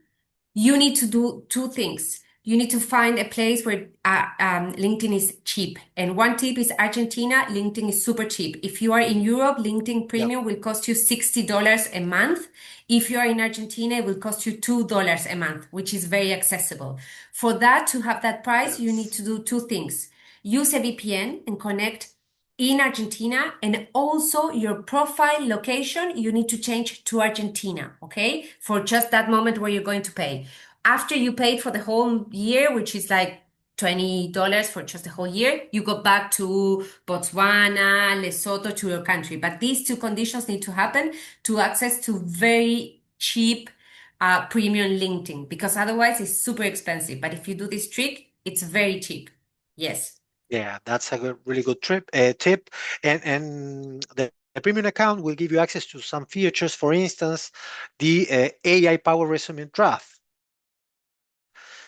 You need to do 2 things. You need to find a place where LinkedIn is cheap. And one tip is Argentina, LinkedIn is super cheap. If you are in Europe, LinkedIn Yep. Premium will cost you $60 a month. If you are in Argentina, it will cost you $2 a month, which is very accessible. For that, to have that price, you need Yes. to do 2 things. Use a VPN and connect in Argentina, and also your profile location you need to change to Argentina, okay? For just that moment where you're going to pay. After you paid for the whole year, which is like $20 for just the whole year, you go back to Botswana, Lesotho, to your country. But these 2 conditions need to happen to access to very cheap premium LinkedIn, because otherwise it's super expensive. But if you do this trick, it's very cheap. Yes. Yeah, that's a really good tip. And the premium account will give you access to some features. For instance, the AI power resume draft.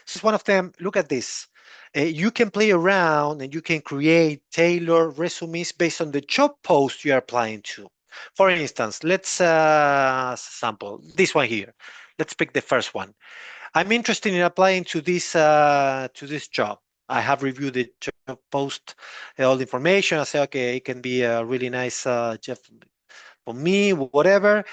This is one of them. Look at this. You can play around and you can create tailored resumes based on the job post you are applying to. For instance, let's sample this one here. Let's pick the first one. I'm interested in applying to this job. I have reviewed the job post, all the information. I say, okay, it can be a really nice job for me, whatever.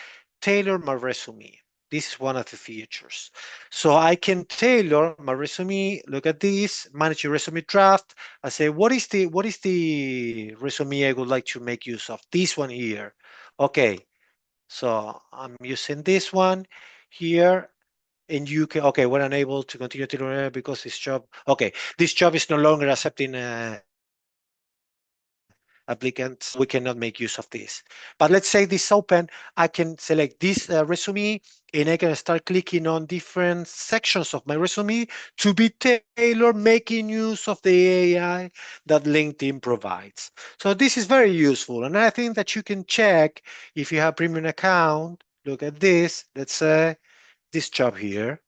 Tailor my resume. This is one of the features. So I can tailor my resume. Look at this, manage your resume draft. I say, what is the resume I would like to make use of? This one here. Okay, so I'm using this one here. And you can, okay, we're unable to continue to because this job, okay, this job is no longer accepting applicants. We cannot make use of this. But let's say this open, I can select this resume and I can start clicking on different sections of my resume to be tailored, making use of the AI that LinkedIn provides. So this is very useful. And I think that you can check if you have premium account. Look at this. Let's say this job here,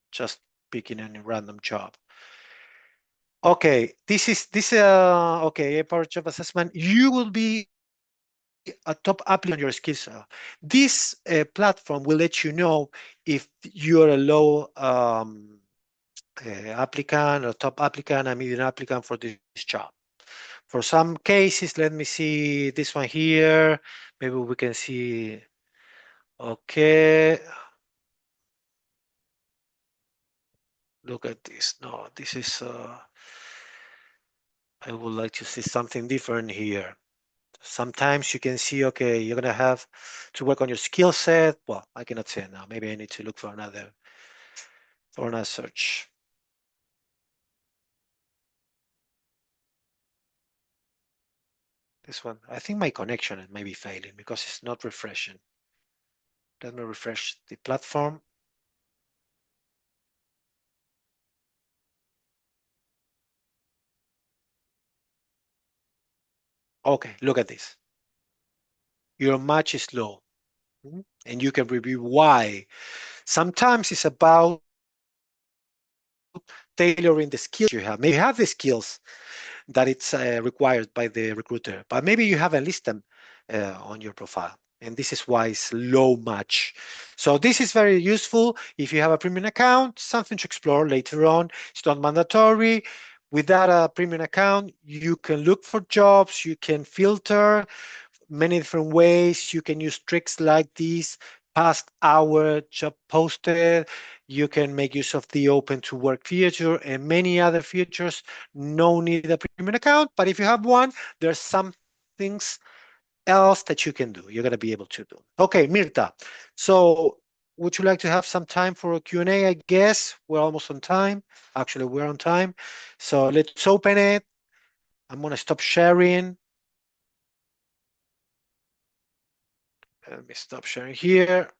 just picking any random job. Okay, okay, a power job assessment. You will be a top applicant on your skills. This platform will let you know if you're a low applicant, or top applicant, a medium applicant for this job. For some cases, let me see this one here. Maybe we can see. Okay, look at this. No, this is. I would like to see something different here. Sometimes you can see, okay, you're gonna have to work on your skill set. Well, I cannot say it now. Maybe I need to look for another search. This one, I think my connection may be failing because it's not refreshing. Let me refresh the platform. Okay, look at this. Your match is low, and you can review why. Sometimes it's about tailoring the skills you have. Maybe you have the skills that it's required by the recruiter, but maybe you haven't listed them on your profile. And this is why it's low match. So this is very useful. If you have a premium account, something to explore later on. It's not mandatory. Without a premium account, you can look for jobs, you can filter many different ways. You can use tricks like these, past hour job posted. You can make use of the open to work feature and many other features. No need a premium account, but if you have one, there's some things else that you can do. You're going to be able to do. Okay, Mirta. So would you like to have some time for a Q&A? I guess we're almost on time. Actually, we're on time. So let's open it. I'm going to stop sharing. Let me stop sharing here.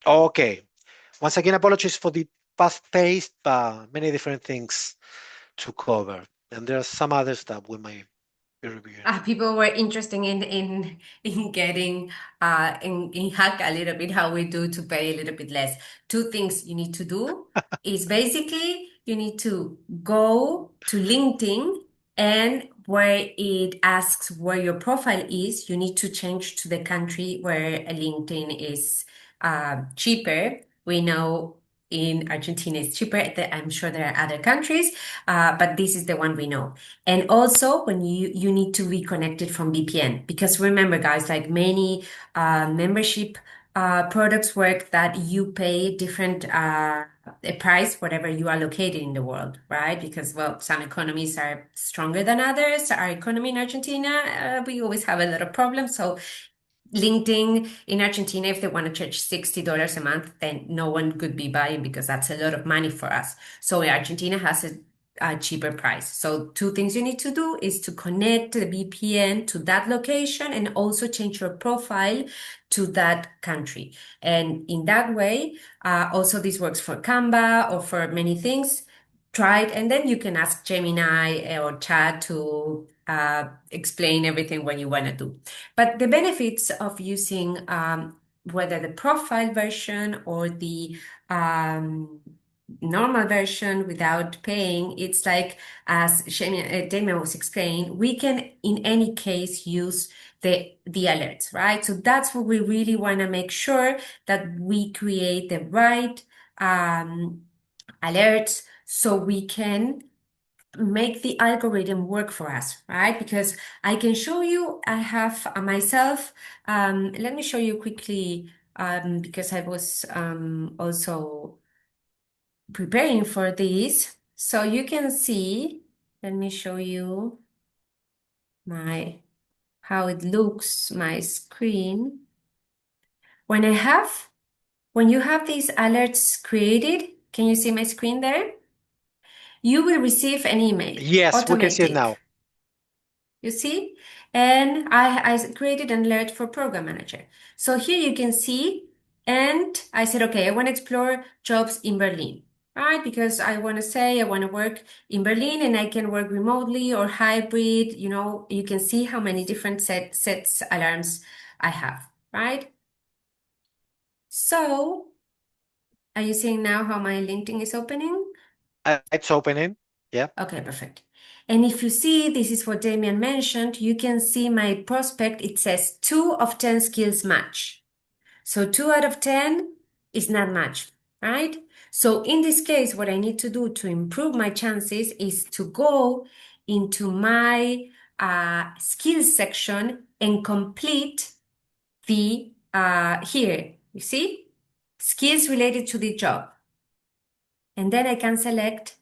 Okay. Once again, apologies for the fast-paced, but many different things to cover. And there are some others that we might be reviewing. People were interested in getting in hack a little bit how we do to pay a little bit less. Two things you need to do is basically you need to go to LinkedIn, and where it asks where your profile is, you need to change to the country where LinkedIn is cheaper. We know in Argentina it's cheaper. I'm sure there are other countries, but this is the one we know. And also when you need to be connected from VPN, because remember guys, like many membership products work that you pay different a price whatever you are located in the world, right? Because well, some economies are stronger than others. Our economy in Argentina, we always have a lot of problems. So LinkedIn in Argentina, if they want to charge $60 a month, then no one could be buying because that's a lot of money for us. So Argentina has a cheaper price. So two things you need to do is to connect the VPN to that location and also change your profile to that country. And in that way, also this works for Canva or for many things. Try it, and then you can ask Gemini or Chat to explain everything what you want to do. But the benefits of using whether the profile version or the normal version without paying, it's like, as Damian was explaining, we can in any case use the alerts, right? So that's what we really want to make sure that we create the right alerts so we can make the algorithm work for us, right? Because I can show you, I have myself, let me show you quickly, because I was also preparing for this. So you can see, let me show you how it looks, my screen. When you have these alerts created, can you see my screen there? You will receive an email, Yes, we can see it automatic. now. You see? And I created an alert for Program Manager. So here you can see, and I said, okay, I want to explore jobs in Berlin, right? Because I want to say I want to work in Berlin and I can work remotely or hybrid. You can see how many different sets alarms I have, right? So are you seeing now how my LinkedIn is opening? It's opening. Yeah. Okay, perfect. And if you see, this is what Damian mentioned, you can see my prospect, it says 2 of 10 skills match. So 2 out of 10 is not match, right? So in this case, what I need to do to improve my chances is to go into my skills section and complete the, here, you see, skills related to the job. And then I can select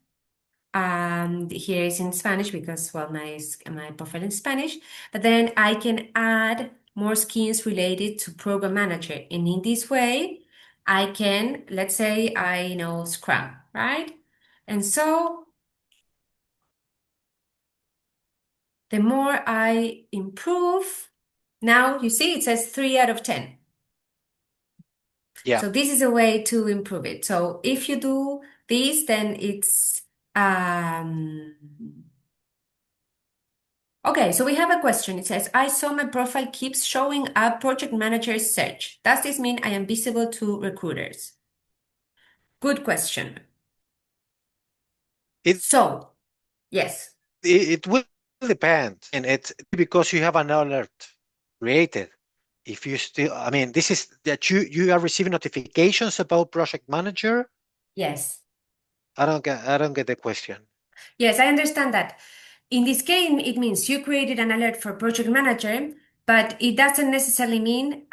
here is in Spanish because, well, my profile is Spanish, but then I can add more skills related to Program Manager. And in this way, I can, let's say I know Scrum, right? And so the more I improve, now you see it says 3 out of 10. Yeah. So this is a way to improve it. So if you do this, then it's okay, so we have a question. It says, I saw my profile keeps showing up project manager search. Does this mean I am visible to recruiters? Good question. It So, yes, it will depend, and it's because you have an alert created. If you still, I mean, this is that you are receiving notifications about project manager. yes. I don't get the question. Yes, I understand that. In this game, it means you created an alert for project manager, but it doesn't necessarily mean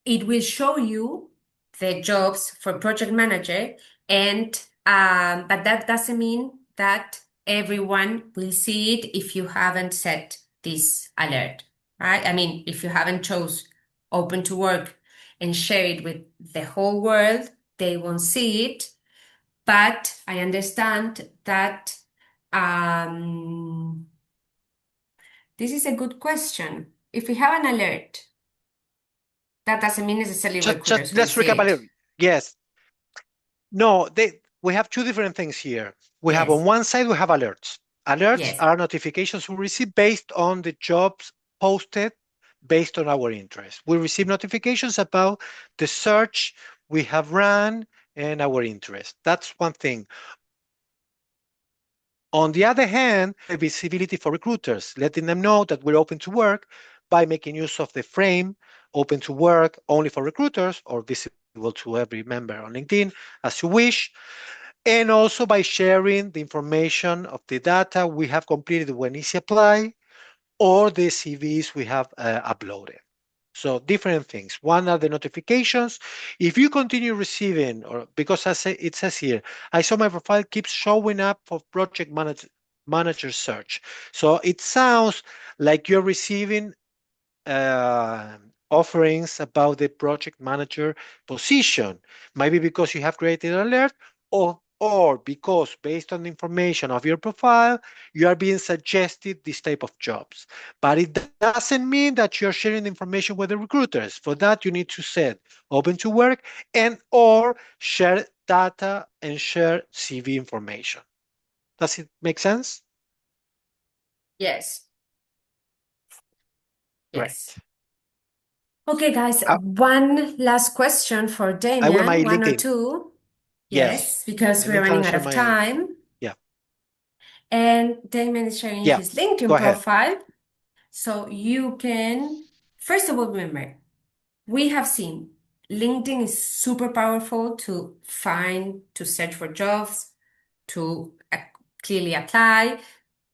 it will show you the jobs for project manager, and but that doesn't mean that everyone will see it if you haven't set this alert, right? I mean, if you haven't chose open to work and share it with the whole world, they won't see it. But I understand that this is a good question. If we have an alert, that doesn't mean necessarily Just recruiters will let's see recap a it. little. Yes. No, we have two different things here. We have on Yes, one side, we have alerts. Alerts yes. are notifications we receive based on the jobs posted based on our interest. We receive notifications about the search we have run and our interest. That's one thing. On the other hand, the visibility for recruiters, letting them know that we're open to work by making use of the frame open to work only for recruiters or visible to every member on LinkedIn as you wish. And also by sharing the information of the data we have completed when Easy Apply or the CVs we have uploaded. So different things. One are the notifications. If you continue receiving, or because it says here, I saw my profile keeps showing up for project manager search. So it sounds like you're receiving uh, offerings about the project manager position. Maybe because you have created an alert, or because based on the information of your profile, you are being suggested this type of jobs. But it doesn't mean that you're sharing information with the recruiters. For that, you need to set open to work and or share data and share CV information. Does it make sense? Yes. Great. Yes. Okay, guys, I, one last question for I will my Damian, one or LinkedIn. two. Yes. Yes, because I we're need to running out answer of my, time. yeah. And Damian is sharing Yeah. his LinkedIn Go ahead. profile. So you can, first of all, remember, we have seen LinkedIn is super powerful to find, to search for jobs, to clearly apply.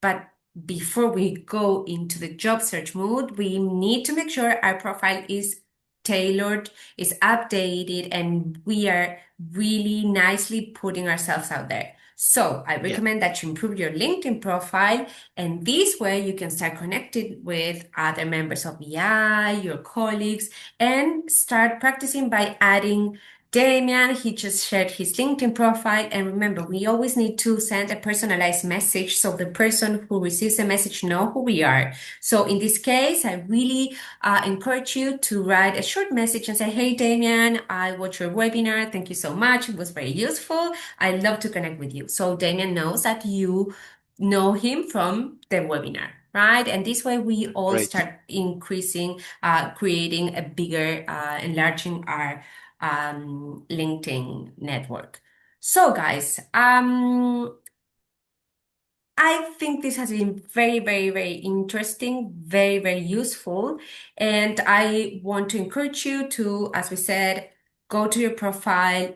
But before we go into the job search mode, we need to make sure our profile is tailored, is updated, and we are really nicely putting ourselves out there. So I Yeah. recommend that you improve your LinkedIn profile, and this way you can start connected with other members of BI, your colleagues, and start practicing by adding Damian. He just shared his LinkedIn profile. And remember, we always need to send a personalized message so the person who receives the message know who we are. So in this case, I really encourage you to write a short message and say, "Hey, Damian, I watched your webinar. Thank you so much. It was very useful. I'd love to connect with you." So Damian knows that you know him from the webinar, right? And this way we all Great. start increasing, creating a bigger, enlarging our LinkedIn network. So, guys, I think this has been very, very, very interesting, very, very useful. And I want to encourage you to, as we said, go to your profile,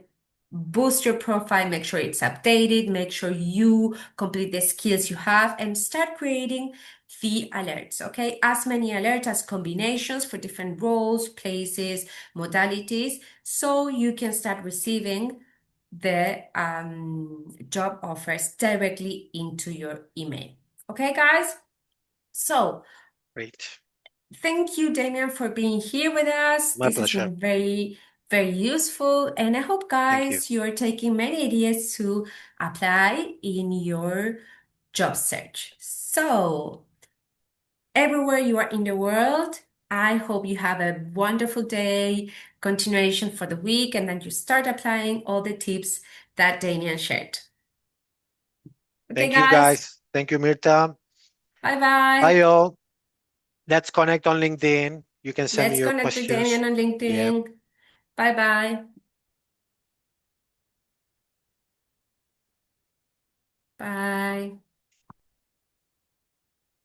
boost your profile, make sure it's updated, make sure you complete the skills you have, and start creating the alerts, okay? As many alerts as combinations for different roles, places, modalities, so you can start receiving the job offers directly into your email. Okay, guys? So Great. thank you, Damian, for being here with us. My This has pleasure. been very, very useful. And I hope, Thank you. guys, you're taking many ideas to apply in your job search. So everywhere you are in the world, I hope you have a wonderful day, continuation for the week, and then you start applying all the tips that Damian shared. Okay, Thank you, guys. guys. Thank you, Mirta. Bye Bye, bye. all. Let's connect on LinkedIn. You can send me Let's your connect with Damian questions. on Yeah. LinkedIn. Bye bye. Bye.